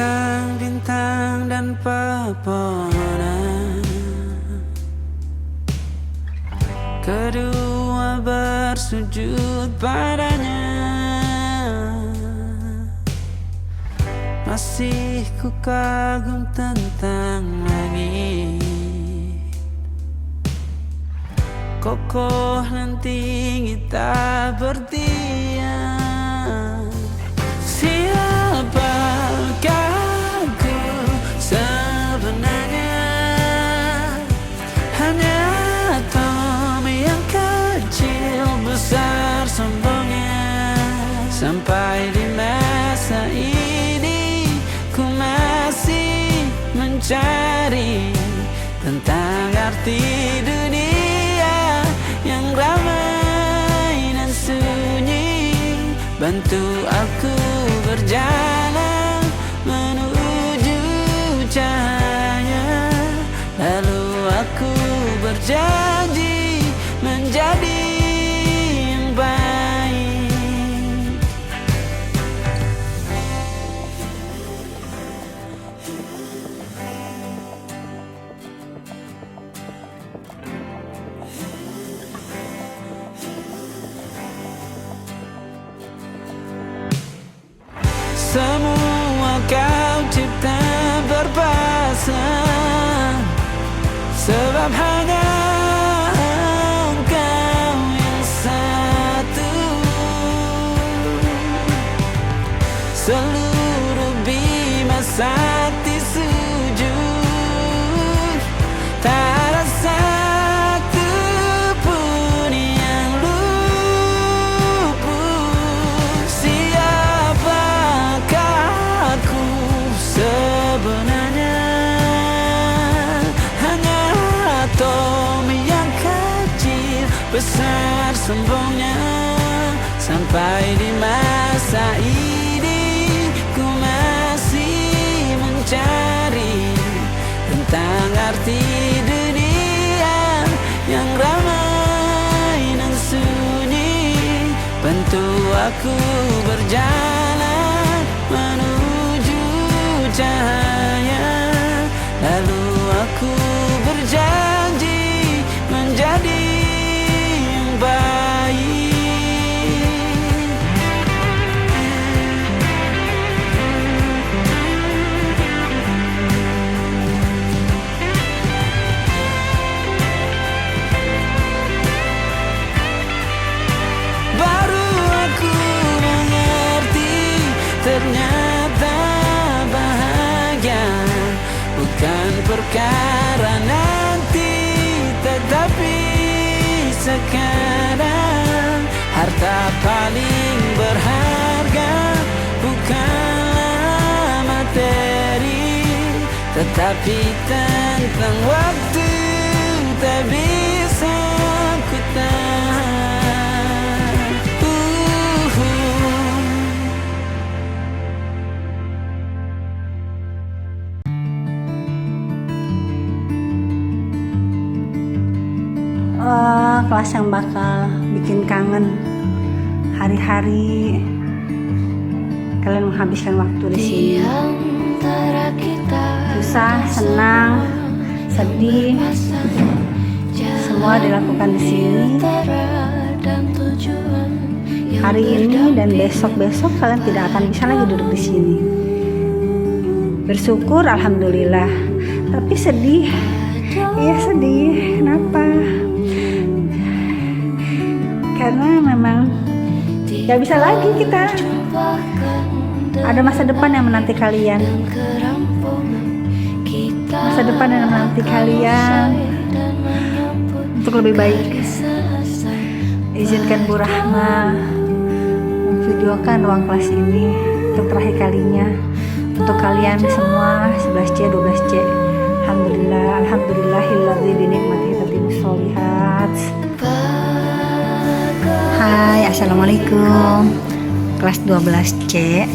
bintang-bintang dan pepohonan, kedua bersujud padanya. Masih ku kagum tentang langit, kokoh dan tinggi tak berdiam. Siapakah aku sebenarnya? Hanya atom yang kecil besar sombongnya. Sampai di masa ini ku masih mencari tentang arti dunia yang ramai dan sunyi. Bantu aku berjalan menuju cahaya, lalu aku berjanji menjadi yang baik. Semua kau cipta berpasang, sebab hanya engkau yang satu. Seluruh bima sakti sujud, tak ada satu pun yang luput. Siapakah aku sebenarnya? Hanya atom yang kecil besar sombongnya. Sampai di masa ini ku masih mencari tentang arti dunia yang ramai dan sunyi. Bantu aku berjalan menuju cahaya, lalu aku berjanji menjadi yang baik. Baru aku mengerti, ternyata bahagia bukan perkara nanti, tetapi sekarang. Harta paling berharga bukanlah materi, tetapi tentang waktu tak bisa ku tahan. Kelas yang bakal bikin kangen hari-hari kalian menghabiskan waktu di sini. Susah, senang, sedih, semua dilakukan di sini. Hari ini dan besok-besok kalian tidak akan bisa lagi duduk di sini. Bersyukur, alhamdulillah. Tapi sedih, iya sedih. Kenapa? Karena memang gak bisa lagi kita. Ada masa depan yang menanti kalian. Masa depan yang menanti kalian untuk lebih baik. Izinkan Bu Rahma memvideokan ruang kelas ini untuk terakhir kalinya untuk kalian semua 11C, 12C. Alhamdulillah, alhamdulillahilladzi bi ni'matihi tatimmus sholihat. Hai, assalamualaikum. Kelas 12C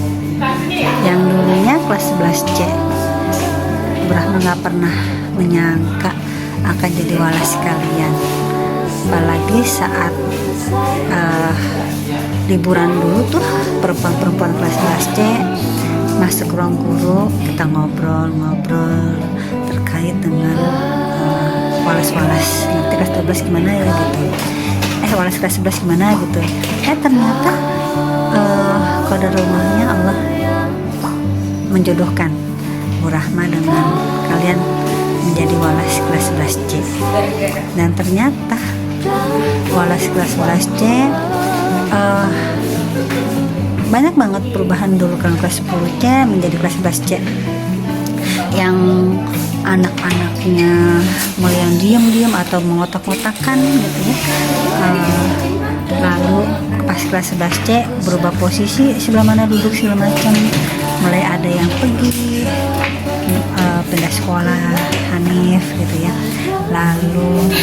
yang dulunya kelas 11C. Bu Rahma gak pernah menyangka akan jadi walas kalian, apalagi saat liburan dulu tuh perempuan-perempuan kelas 11C masuk ruang guru, kita ngobrol terkait dengan walas-walas nanti kelas 12 gimana ya gitu, walas kelas 11 gimana gitu. Ternyata kode rumahnya Allah menjodohkan Bu Rahma dengan kalian menjadi walas kelas 11C. Dan ternyata walas kelas 11C banyak banget perubahan dulu kan kelas 10C menjadi kelas 11C, yang anak-anaknya mulai yang diam-diam atau mengotak-ngotakan gitu ya. Lalu pas kelas 11C berubah posisi sebelah mana duduk segala macam, mulai ada yang pergi pindah sekolah Hanif gitu ya. Lalu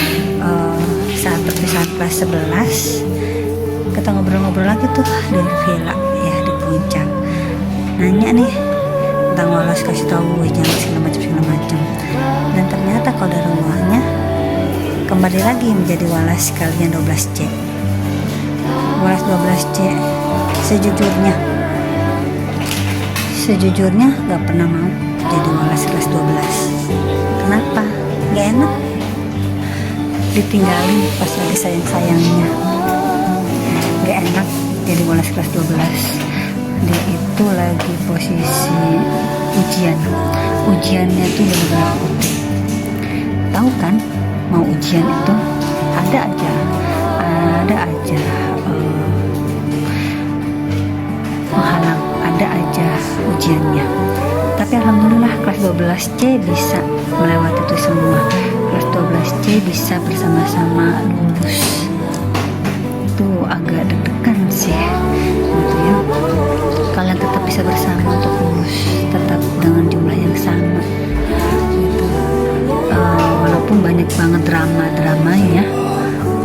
saat perpisahan kelas 11 kita ngobrol-ngobrol lagi tuh di villa ya di puncak, nanya nih tentang walas, kasih tahu jangan segala macam. Dan ternyata kode rumahnya kembali lagi menjadi walas kalian 12C. Walas 12C sejujurnya gak pernah mau jadi walas kelas 12. Kenapa? Gak enak ditinggalin pas lagi sayang-sayangnya. Gak enak jadi walas kelas 12. Dia itu lagi posisi ujiannya tuh benar-benar tahu kan, mau ujian itu ada aja menghalang, ada aja ujiannya. Tapi alhamdulillah kelas 12C bisa melewati itu semua. Kelas 12C bisa bersama-sama lulus. Itu agak deg-degan sih gitu ya. Kalian tetap bisa bersama untuk lulus, tetap dengan jumlah yang sama gitu. Walaupun banyak banget dramanya,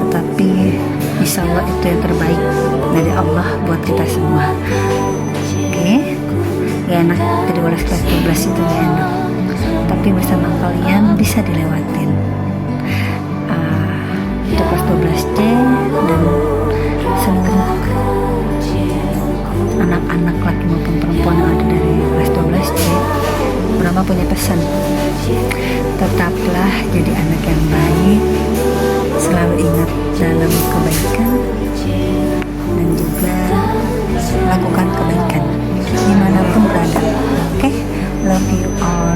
tetapi insya Allah itu yang terbaik dari Allah buat kita semua. Oke, gak enak jadi walas kelas 12 itu gak enak, tapi bersama kalian bisa dilewatin. Untuk kelas 12C dan seluruh anak-anak laki maupun perempuan yang ada dari kelas 12C, Brahma punya pesan, tetaplah jadi anak yang baik, selalu ingat dalam kebaikan dan juga lakukan kebaikan dimanapun berada. Oke, love you all.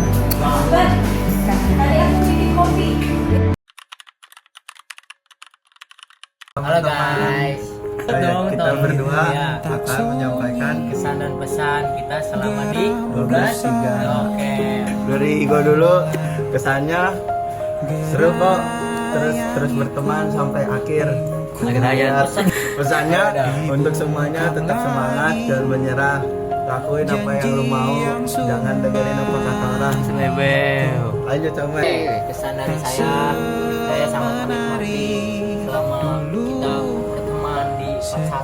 Halo guys, kita berdua ya, akan menyampaikan kesan dan pesan kita selama di 12. 12.3. Oke. Dari Igo dulu, kesannya seru kok, terus berteman sampai akhir. Pesannya untuk semuanya tetap semangat, jangan menyerah, lakuin apa yang lu mau, jangan dengerin apa kata orang. Lanjut coba. Kesan dari saya sangat menikmati selama kita berteman di kelas 1.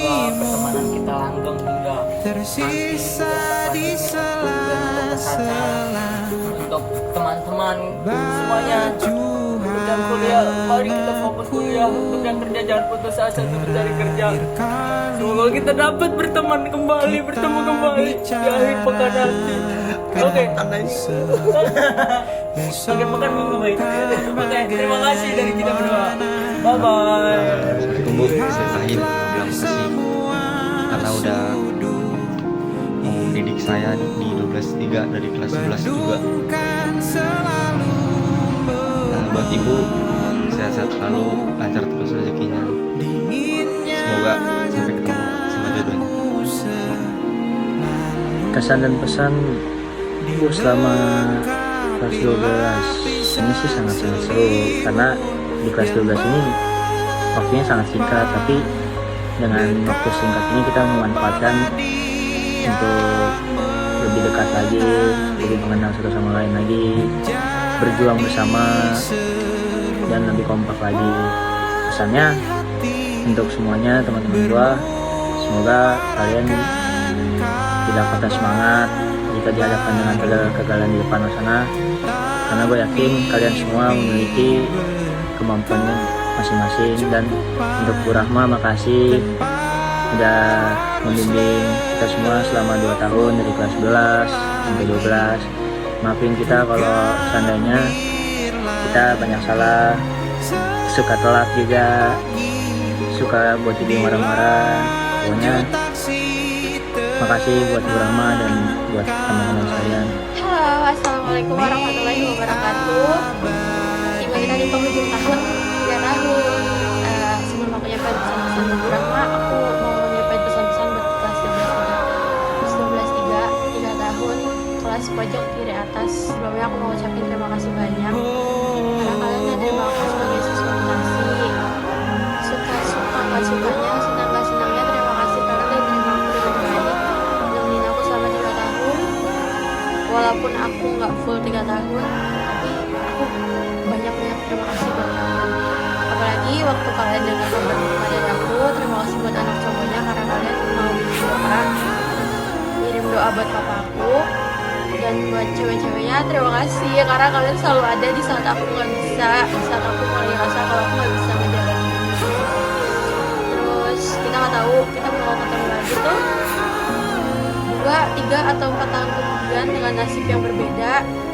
Semoga pertemanan kita langgeng hingga nanti untuk teman-teman semuanya yang kuliah, mari kita fokus kuliah. Untuk yang kerja jangan putus asa untuk mencari kerja. Semoga kita dapat berteman kembali, bertemu kembali di akhir pekan nanti. Oke, oke, makan minggu baik. Oke, terima kasih dari kita berdua. Bye bye. Assalamualaikum Bu, saya Sahid, bilang kasih karena udah mendidik saya di 12.3 dari kelas 11 juga. Buat Ibu, sehat-sehat selalu, lancar terus rezekinya. Semoga sampai ketemu sama jodohnya. Kesan dan pesan Bu selama kelas 12 ini sih sangat-sangat seru, karena di kelas 12 ini waktunya sangat singkat, tapi dengan waktu singkat ini kita memanfaatkan untuk lebih dekat lagi, lebih mengenal satu sama lain lagi, berjuang bersama dan lebih kompak lagi. Pesannya untuk semuanya teman-teman gua, semoga kalian tidak patah semangat jika dihadapkan dengan kegagalan di depan sana, karena gue yakin kalian semua memiliki kemampuannya masing-masing. Dan untuk Bu Rahma, makasih udah membimbing kita semua selama 2 tahun dari kelas 11 sampai 12. Maafin kita kalau seandainya kita banyak salah, suka telat juga, suka buat jadi marah-marah. Pokoknya makasih buat Bu Rahma dan buat teman-teman sekalian. Halo, assalamualaikum warahmatullahi wabarakatuh. Tiba kita di penghujung tahun 3 tahun. Sebelum aku nyampein pesan-pesan buat Bu Rahma, aku mau nyampein pesan-pesan buat kelas 12 3 tahun, kelas pojok kiri atas. Sebelumnya aku mau ucapin terima kasih banyak karena kalian udah terima aku sebagai siswa mutasi. Suka-suka nggak sukanya, senang nggak senangnya, terima kasih karena udah terima aku dengan baik, nemenin aku selama 3 tahun. Walaupun aku nggak full 3 tahun, tapi aku banyak terima kasih buat kalian. Apalagi waktu kalian dengar kabar duka dari aku, terima kasih buat anak cowoknya karena kalian mau ngirim doa buat papa aku. Dan buat cewek-ceweknya terima kasih karena kalian selalu ada di saat aku nggak bisa, di saat aku ngerasa kalau aku nggak bisa ngejalanin ini. Terus kita nggak tahu kita mau ketemu lagi tuh 2, 3, atau 4 tahun kemudian dengan nasib yang berbeda.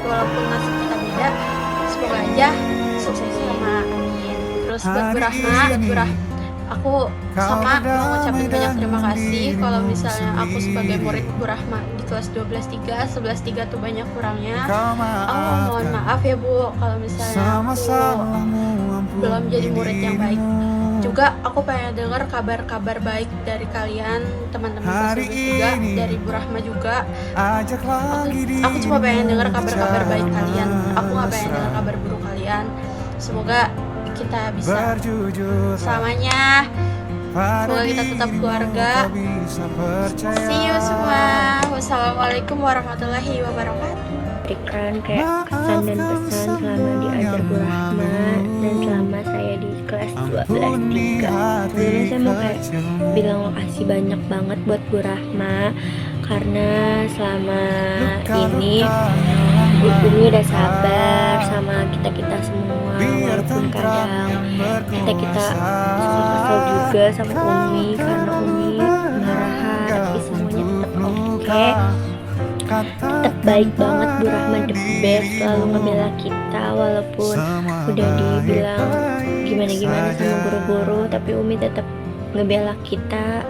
Walaupun nasib kita beda, semoga aja sukses sama, amin. Terus buat Bu Rahma, aku sama mau ngucapin banyak terima kasih kalau misalnya aku sebagai murid Bu Rahma di kelas 12-3, 11-3 tuh banyak kurangnya. Aku mohon maaf ya Bu kalau misalnya aku belum jadi murid yang baik. Juga aku pengen dengar kabar-kabar baik dari kalian, teman-teman kelas 12 dari Bu Rahma juga. Aku cuma pengen dengar kabar-kabar baik kalian. Aku nggak pengen dengar kabar buruk kalian. Semoga kita bisa selamanya. Semoga kita tetap keluarga. See you semua. Wassalamualaikum warahmatullahi wabarakatuh. Berikan kayak kesan dan pesan selama diajar Bu Rahma dan selama saya di kelas 12-3. Sebenarnya saya mau kayak bilang makasih banyak banget buat Bu Rahma karena selama ini Umi udah sabar sama kita semua, walaupun kadang kita suka kesel juga sama Umi karena Umi marahan, tapi semuanya tetap oke. Tetap baik banget, Bu Rahma the best, selalu ngebela kita walaupun udah dibilang gimana-gimana sama guru-guru, tapi Umi tetap ngebela kita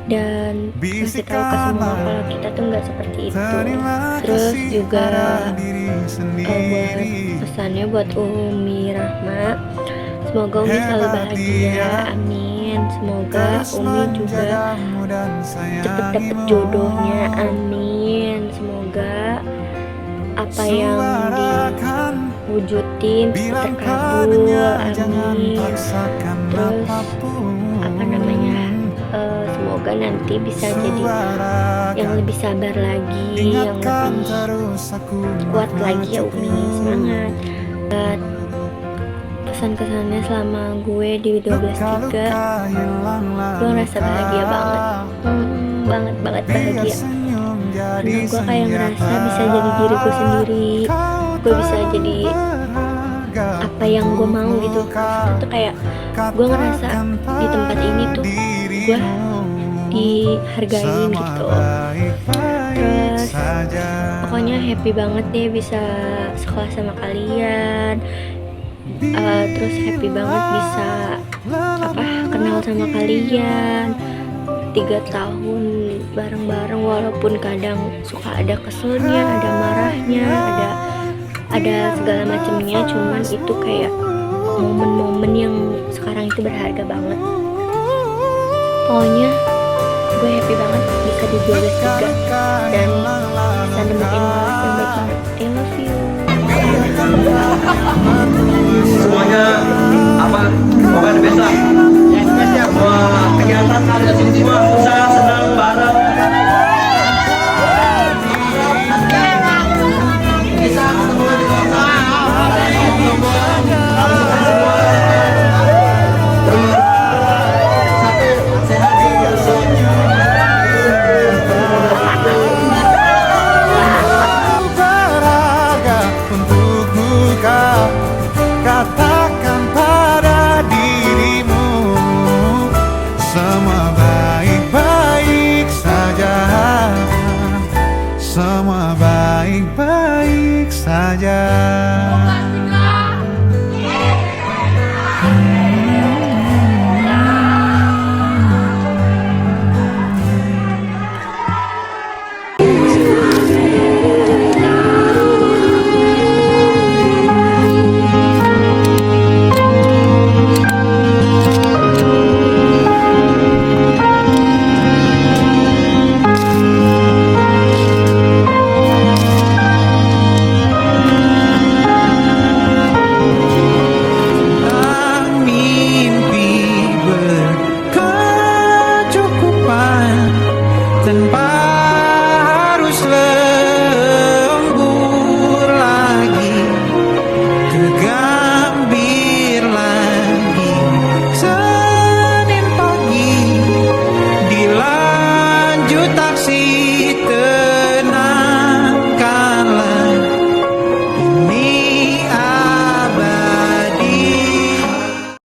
dan kasih tahu ke semua kalau kita tuh nggak seperti itu. Terus juga buat pesannya buat Umi Rahma, semoga Umi selalu bahagia, amin. Semoga Umi juga cepet dapet jodohnya, amin. Semoga apa yang diwujudin cepet terkabul, amin. Terus apa namanya, semoga nanti bisa jadi yang lebih sabar lagi, yang lebih kuat lagi ya Umi, semangat. Kesan-kesannya selama gue di 12-3, gue ngerasa bahagia banget bahagia karena gue kayak ngerasa bisa jadi diri gue sendiri, gue bisa jadi apa yang gue mau gitu. Itu kayak gue ngerasa di tempat ini tuh gue dihargain gitu. Terus pokoknya happy banget deh bisa sekolah sama kalian. Terus happy banget bisa kenal sama kalian 3 tahun bareng-bareng, walaupun kadang suka ada keselnya, ada marahnya, ada segala macamnya, cuman itu kayak momen-momen yang sekarang itu berharga banget. Pokoknya gue happy banget bisa di 12-3 dan bisa nemuin kelas yang baik banget. I love you. Semuanya semoga the best lah. Semua kegiatan kalian semua usaha senang bareng.